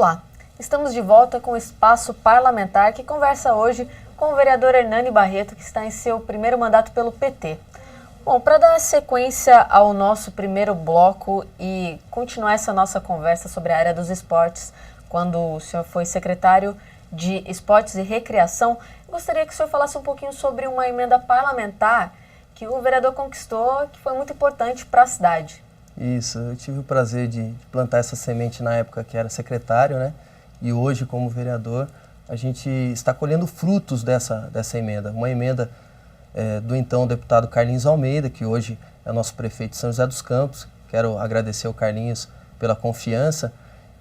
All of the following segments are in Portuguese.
Olá, estamos de volta com o Espaço Parlamentar que conversa hoje com o vereador Hernani Barreto, que está em seu primeiro mandato pelo PT. Bom, para dar sequência ao nosso primeiro bloco e continuar essa nossa conversa sobre a área dos esportes, quando o senhor foi secretário de Esportes e Recreação, eu gostaria que o senhor falasse um pouquinho sobre uma emenda parlamentar que o vereador conquistou, que foi muito importante para a cidade. Isso, eu tive o prazer de plantar essa semente na época que era secretário, né? E hoje, como vereador, a gente está colhendo frutos dessa emenda. Uma emenda do então deputado Carlinhos Almeida, que hoje é nosso prefeito de São José dos Campos. Quero agradecer ao Carlinhos pela confiança.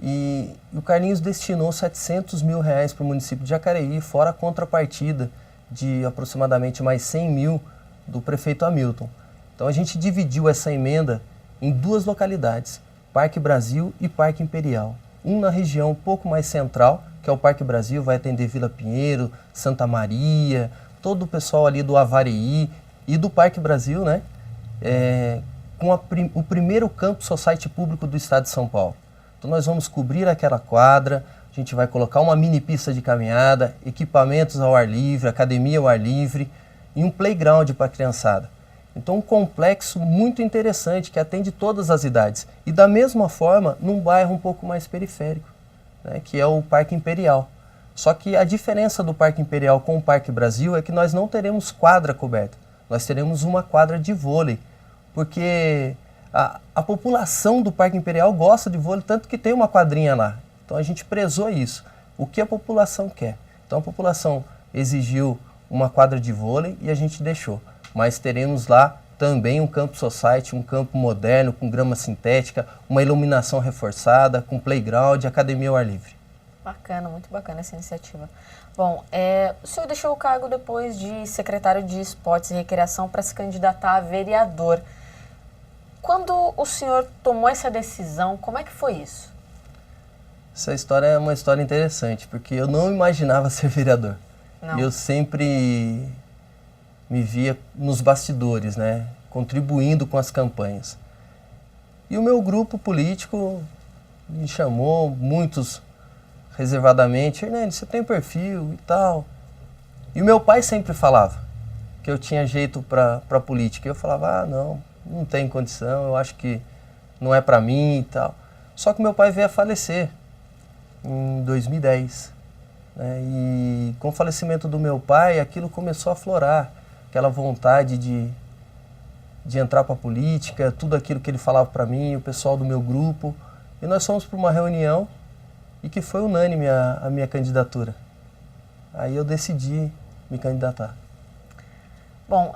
E o Carlinhos destinou R$700 mil para o município de Jacareí, fora a contrapartida de aproximadamente mais 100 mil do prefeito Hamilton. Então a gente dividiu essa emenda em duas localidades, Parque Brasil e Parque Imperial. Um na região um pouco mais central, que é o Parque Brasil, vai atender Vila Pinheiro, Santa Maria, todo o pessoal ali do Avareí e do Parque Brasil, né? Com o primeiro campo society público do estado de São Paulo. Então nós vamos cobrir aquela quadra, a gente vai colocar uma mini pista de caminhada, equipamentos ao ar livre, academia ao ar livre e um playground para a criançada. Então um complexo muito interessante que atende todas as idades. E da mesma forma, num bairro um pouco mais periférico, né, que é o Parque Imperial. Só que a diferença do Parque Imperial com o Parque Brasil é que nós não teremos quadra coberta. Nós teremos uma quadra de vôlei, porque a população do Parque Imperial gosta de vôlei, tanto que tem uma quadrinha lá. Então a gente prezou isso. O que a população quer? Então a população exigiu uma quadra de vôlei e a gente deixou. Mas teremos lá também um campo society, um campo moderno, com grama sintética, uma iluminação reforçada, com playground, academia ao ar livre. Bacana, muito bacana essa iniciativa. Bom, o senhor deixou o cargo depois de secretário de Esportes e Recreação para se candidatar a vereador. Quando o senhor tomou essa decisão, como é que foi isso? Essa história é uma história interessante, porque eu não imaginava ser vereador. Não. Eu sempre me via nos bastidores, né, contribuindo com as campanhas. E o meu grupo político me chamou, muitos reservadamente, Hernani, você tem perfil e tal. E o meu pai sempre falava que eu tinha jeito para política. E eu falava, não tem condição, eu acho que não é para mim e tal. Só que meu pai veio a falecer em 2010. Né, e com o falecimento do meu pai, aquilo começou a aflorar. Aquela vontade de entrar para a política, tudo aquilo que ele falava para mim, o pessoal do meu grupo. E nós fomos para uma reunião e que foi unânime a minha candidatura. Aí eu decidi me candidatar. Bom,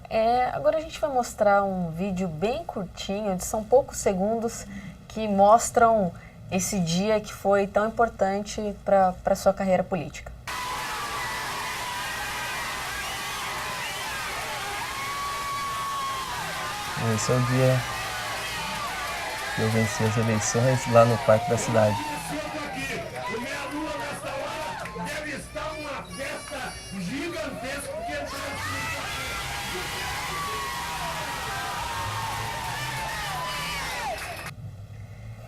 agora a gente vai mostrar um vídeo bem curtinho, são poucos segundos, que mostram esse dia que foi tão importante para a sua carreira política. Esse é o dia que eu venci as eleições lá no Parque da Cidade.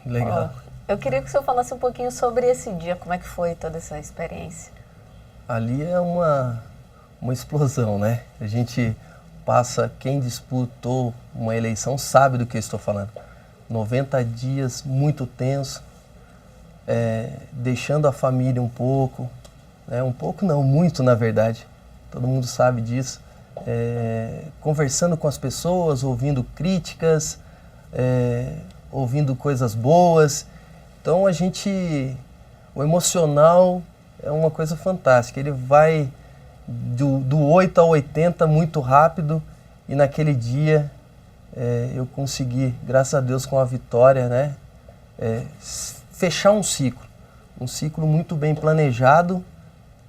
Legal. Eu queria que o senhor falasse um pouquinho sobre esse dia, como é que foi toda essa experiência. Ali é uma explosão, né? A gente passa, quem disputou uma eleição sabe do que eu estou falando. 90 dias muito tenso, deixando a família um pouco, um pouco não, muito na verdade, todo mundo sabe disso, conversando com as pessoas, ouvindo críticas, ouvindo coisas boas. Então o emocional é uma coisa fantástica, ele vai do 8 ao 80 muito rápido e naquele dia eu consegui, graças a Deus, com a vitória, né, fechar um ciclo muito bem planejado,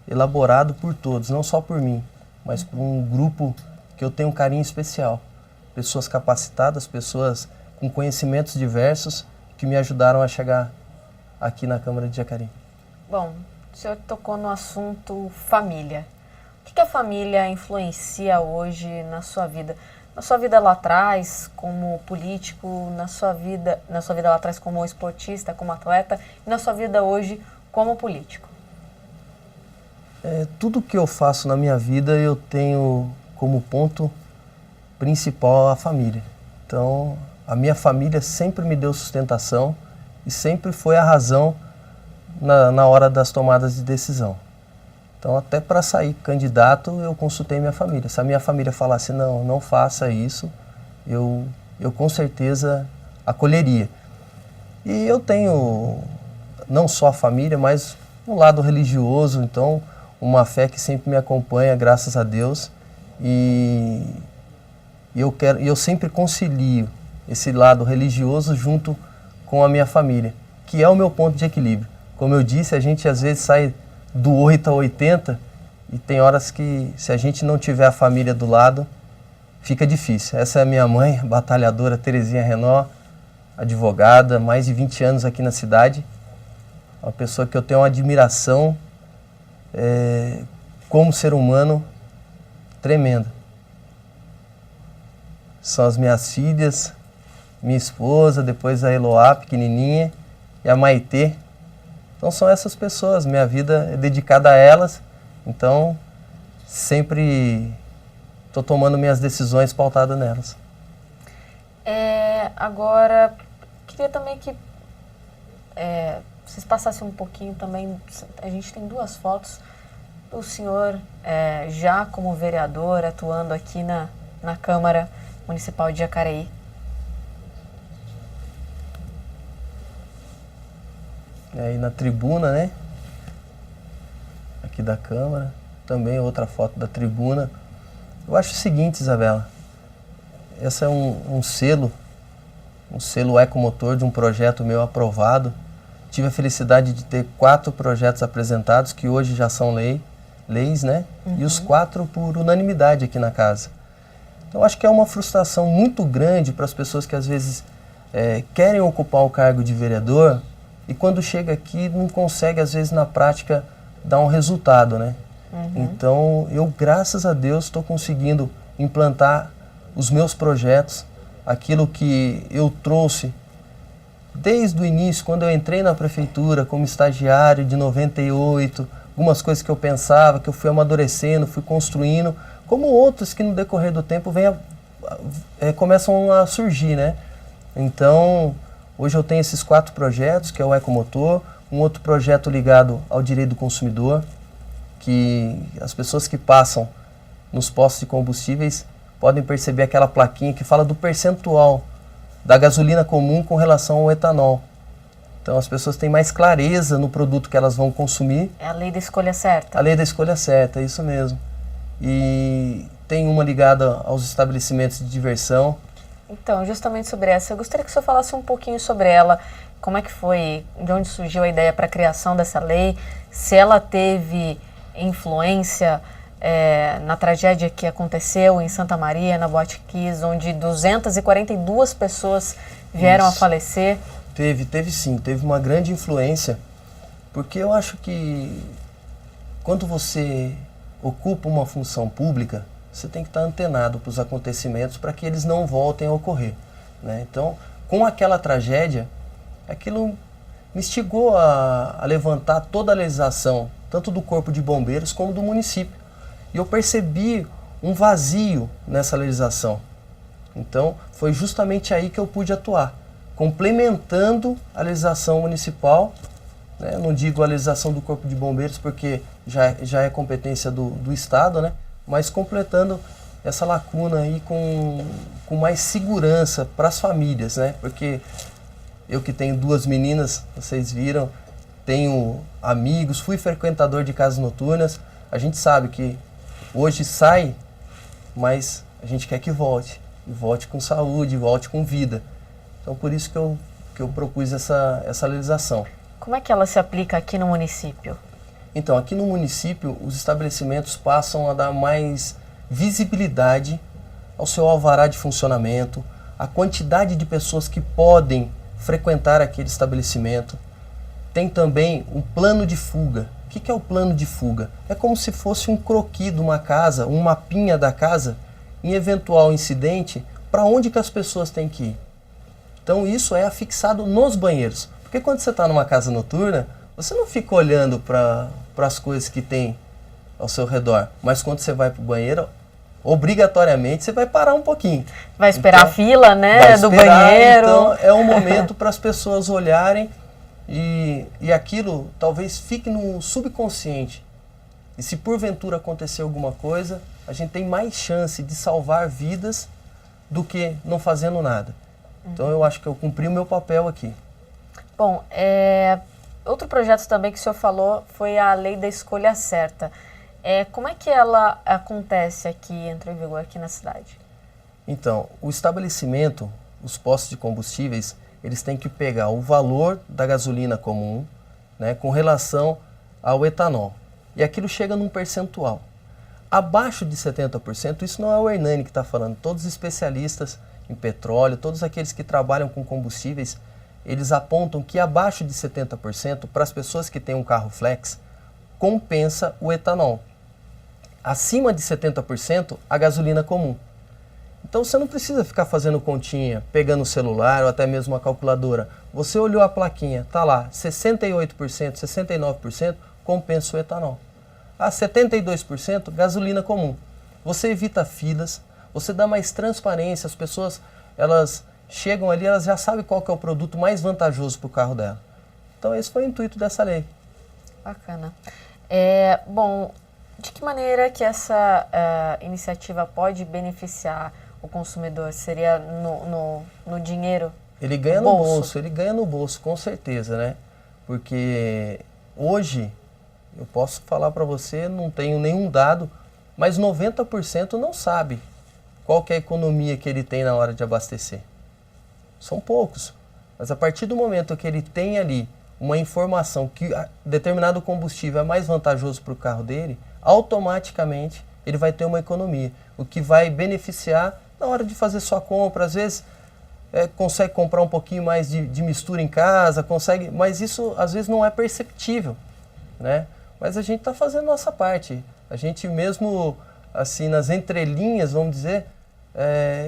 elaborado por todos, não só por mim, mas por um grupo que eu tenho um carinho especial. Pessoas capacitadas, pessoas com conhecimentos diversos que me ajudaram a chegar aqui na Câmara de Jacareí. Bom, o senhor tocou no assunto família. O que a família influencia hoje na sua vida? Na sua vida lá atrás, como político, na sua vida lá atrás como esportista, como atleta, e na sua vida hoje como político? Tudo que eu faço na minha vida eu tenho como ponto principal a família. Então, a minha família sempre me deu sustentação e sempre foi a razão na hora das tomadas de decisão. Então, até para sair candidato, eu consultei minha família. Se a minha família falasse, não, não faça isso, eu com certeza acolheria. E eu tenho não só a família, mas um lado religioso, então uma fé que sempre me acompanha, graças a Deus. E eu sempre concilio esse lado religioso junto com a minha família, que é o meu ponto de equilíbrio. Como eu disse, a gente às vezes sai do 8 a 80 e tem horas que, se a gente não tiver a família do lado, fica difícil. Essa é a minha mãe, batalhadora Terezinha Renó, advogada, mais de 20 anos aqui na cidade. Uma pessoa que eu tenho uma admiração como ser humano tremenda. São as minhas filhas, minha esposa, depois a Eloá, pequenininha, e a Maitê. Então são essas pessoas, minha vida é dedicada a elas, então sempre estou tomando minhas decisões pautadas nelas. Agora, queria também que vocês passassem um pouquinho também, a gente tem 2 fotos do senhor já como vereador, atuando aqui na Câmara Municipal de Jacareí. Aí na tribuna, né? Aqui da Câmara, também outra foto da tribuna. Eu acho o seguinte, Isabela, esse é um selo ecomotor de um projeto meu aprovado. Tive a felicidade de ter 4 projetos apresentados, que hoje já são leis, né? Uhum. E os 4 por unanimidade aqui na casa. Então, acho que é uma frustração muito grande para as pessoas que, às vezes, querem ocupar o cargo de vereador e, quando chega aqui, não consegue, às vezes, na prática, dar um resultado, né? Uhum. Então, eu, graças a Deus, estou conseguindo implantar os meus projetos, aquilo que eu trouxe desde o início, quando eu entrei na prefeitura como estagiário de 98, algumas coisas que eu pensava, que eu fui amadurecendo, fui construindo, como outros que no decorrer do tempo começam a surgir, né? Então, hoje eu tenho esses 4 projetos, que é o Ecomotor, um outro projeto ligado ao direito do consumidor, que as pessoas que passam nos postos de combustíveis podem perceber aquela plaquinha que fala do percentual da gasolina comum com relação ao etanol. Então as pessoas têm mais clareza no produto que elas vão consumir. É a lei da escolha certa. A lei da escolha certa, é isso mesmo. E tem uma ligada aos estabelecimentos de diversão. Então, justamente sobre essa, eu gostaria que o senhor falasse um pouquinho sobre ela, como é que foi, de onde surgiu a ideia para a criação dessa lei, se ela teve influência na tragédia que aconteceu em Santa Maria, na Boate Kiss, onde 242 pessoas vieram a falecer. Teve sim, teve uma grande influência, porque eu acho que quando você ocupa uma função pública, você tem que estar antenado para os acontecimentos para que eles não voltem a ocorrer, né? Então, com aquela tragédia, aquilo me instigou a levantar toda a legislação, tanto do Corpo de Bombeiros como do município. E eu percebi um vazio nessa legislação. Então, foi justamente aí que eu pude atuar, complementando a legislação municipal, né? Eu não digo a legislação do Corpo de Bombeiros, porque já é competência do Estado, né? Mas completando essa lacuna aí com mais segurança para as famílias, né? Porque eu que tenho 2 meninas, vocês viram, tenho amigos, fui frequentador de casas noturnas, a gente sabe que hoje sai, mas a gente quer que volte, e volte com saúde, volte com vida. Então por isso que eu propus essa legislação. Como é que ela se aplica aqui no município? Então, aqui no município, os estabelecimentos passam a dar mais visibilidade ao seu alvará de funcionamento, a quantidade de pessoas que podem frequentar aquele estabelecimento. Tem também um plano de fuga. O que é o plano de fuga? É como se fosse um croquis de uma casa, um mapinha da casa, em eventual incidente, para onde que as pessoas têm que ir. Então isso é afixado nos banheiros. Porque quando você está numa casa noturna, você não fica olhando para as coisas que tem ao seu redor, mas quando você vai para o banheiro, obrigatoriamente você vai parar um pouquinho. Vai esperar então, a fila, né, do banheiro. Então é um momento para as pessoas olharem e aquilo talvez fique no subconsciente. E se porventura acontecer alguma coisa, a gente tem mais chance de salvar vidas do que não fazendo nada. Então eu acho que eu cumpri o meu papel aqui. Bom, outro projeto também que o senhor falou foi a Lei da Escolha Certa. Como é que ela acontece aqui, entrou em vigor aqui na cidade? Então, o estabelecimento, os postos de combustíveis, eles têm que pegar o valor da gasolina comum, né, com relação ao etanol. E aquilo chega num percentual. Abaixo de 70%, isso não é o Hernani que está falando, todos os especialistas em petróleo, todos aqueles que trabalham com combustíveis, eles apontam que abaixo de 70%, para as pessoas que têm um carro flex, compensa o etanol. Acima de 70%, a gasolina comum. Então você não precisa ficar fazendo continha, pegando o celular ou até mesmo uma calculadora. Você olhou a plaquinha, está lá, 68%, 69%, compensa o etanol. A 72%, gasolina comum. Você evita filas, você dá mais transparência, as pessoas elas chegam ali, elas já sabem qual que é o produto mais vantajoso para o carro dela. Então esse foi o intuito dessa lei. Bacana. Bom, de que maneira que essa iniciativa pode beneficiar o consumidor? Seria no dinheiro? Ele ganha no bolso, ele ganha no bolso, com certeza, né? Porque hoje, eu posso falar para você, não tenho nenhum dado, mas 90% não sabe qual que é a economia que ele tem na hora de abastecer. São poucos, mas a partir do momento que ele tem ali uma informação que determinado combustível é mais vantajoso para o carro dele, automaticamente ele vai ter uma economia, o que vai beneficiar na hora de fazer sua compra. Às vezes consegue comprar um pouquinho mais de mistura em casa, consegue, mas isso às vezes não é perceptível, né? Mas a gente está fazendo nossa parte. A gente mesmo, assim, nas entrelinhas, vamos dizer,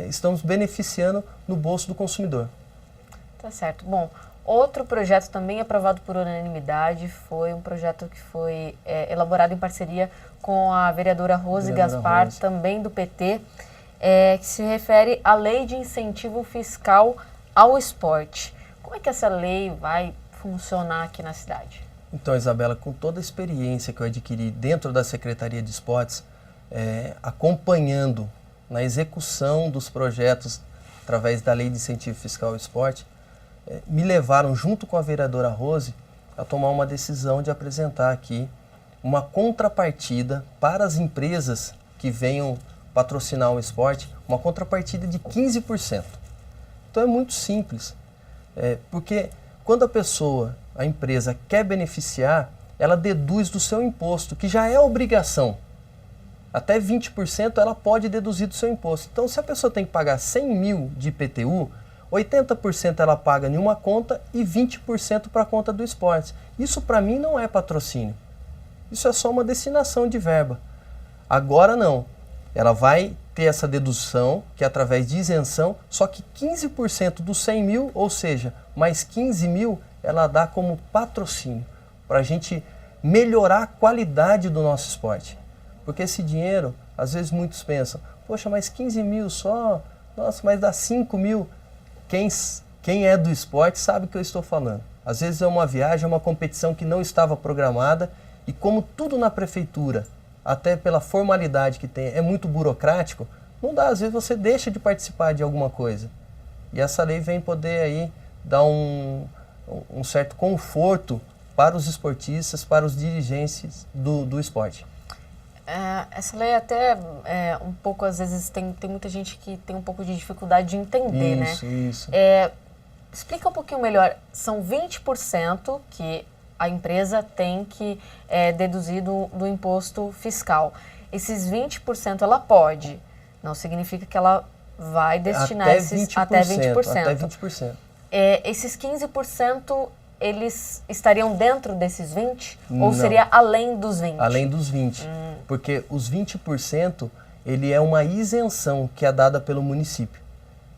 estamos beneficiando no bolso do consumidor. Tá certo. Bom, outro projeto também aprovado por unanimidade foi um projeto que foi elaborado em parceria com a vereadora Rose Gaspar, também do PT, que se refere à Lei de Incentivo Fiscal ao Esporte. Como é que essa lei vai funcionar aqui na cidade? Então, Isabela, com toda a experiência que eu adquiri dentro da Secretaria de Esportes, acompanhando na execução dos projetos através da Lei de Incentivo Fiscal ao Esporte, me levaram, junto com a vereadora Rose, a tomar uma decisão de apresentar aqui uma contrapartida para as empresas que venham patrocinar o esporte, uma contrapartida de 15%. Então é muito simples, porque quando a empresa quer beneficiar, ela deduz do seu imposto, que já é obrigação. Até 20% ela pode deduzir do seu imposto. Então, se a pessoa tem que pagar 100 mil de IPTU, 80% ela paga em uma conta e 20% para a conta do esporte. Isso para mim não é patrocínio. Isso é só uma destinação de verba. Agora não. Ela vai ter essa dedução, que é através de isenção, só que 15% dos 100 mil, ou seja, mais 15 mil, ela dá como patrocínio, para a gente melhorar a qualidade do nosso esporte. Porque esse dinheiro, às vezes muitos pensam, poxa, mas 15 mil só, nossa, mas dá 5 mil. Quem é do esporte sabe o que eu estou falando. Às vezes é uma viagem, é uma competição que não estava programada, e como tudo na prefeitura, até pela formalidade que tem, é muito burocrático, não dá, às vezes você deixa de participar de alguma coisa. E essa lei vem poder aí dar um certo conforto para os esportistas, para os dirigentes do esporte. Essa lei até um pouco, às vezes, tem muita gente que tem um pouco de dificuldade de entender, né? Isso. Explica um pouquinho melhor. São 20% que a empresa tem que deduzir do imposto fiscal. Esses 20% ela pode, não significa que ela vai destinar até 20%. Até 20%. Esses 15%, eles estariam dentro desses 20%? Não. Ou seria além dos 20%? Além dos 20%. Porque os 20%, ele é uma isenção que é dada pelo município.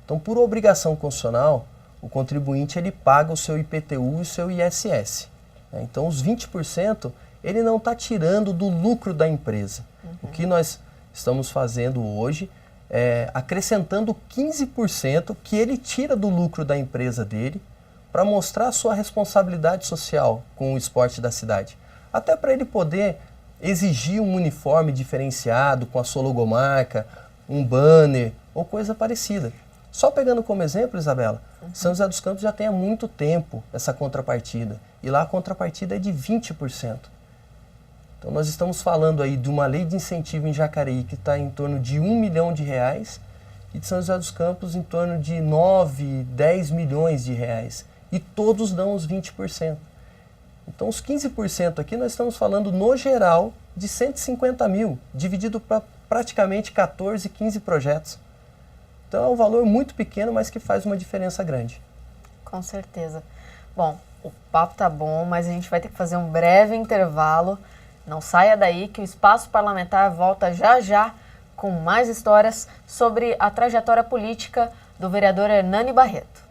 Então, por obrigação constitucional, o contribuinte ele paga o seu IPTU e o seu ISS. né? Então, os 20%, ele não está tirando do lucro da empresa. O que nós estamos fazendo hoje é acrescentando 15% que ele tira do lucro da empresa dele para mostrar a sua responsabilidade social com o esporte da cidade. Até para ele poder exigir um uniforme diferenciado com a sua logomarca, um banner ou coisa parecida. Só pegando como exemplo, Isabela, São José dos Campos já tem há muito tempo essa contrapartida. E lá a contrapartida é de 20%. Então nós estamos falando aí de uma lei de incentivo em Jacareí que está em torno de R$1 milhão e de São José dos Campos em torno de 9, 10 milhões de reais. E todos dão os 20%. Então os 15% aqui nós estamos falando no geral de 150 mil, dividido para praticamente 14, 15 projetos. Então é um valor muito pequeno, mas que faz uma diferença grande. Com certeza. Bom, o papo tá bom, mas a gente vai ter que fazer um breve intervalo. Não saia daí que o Espaço Parlamentar volta já já com mais histórias sobre a trajetória política do vereador Hernani Barreto.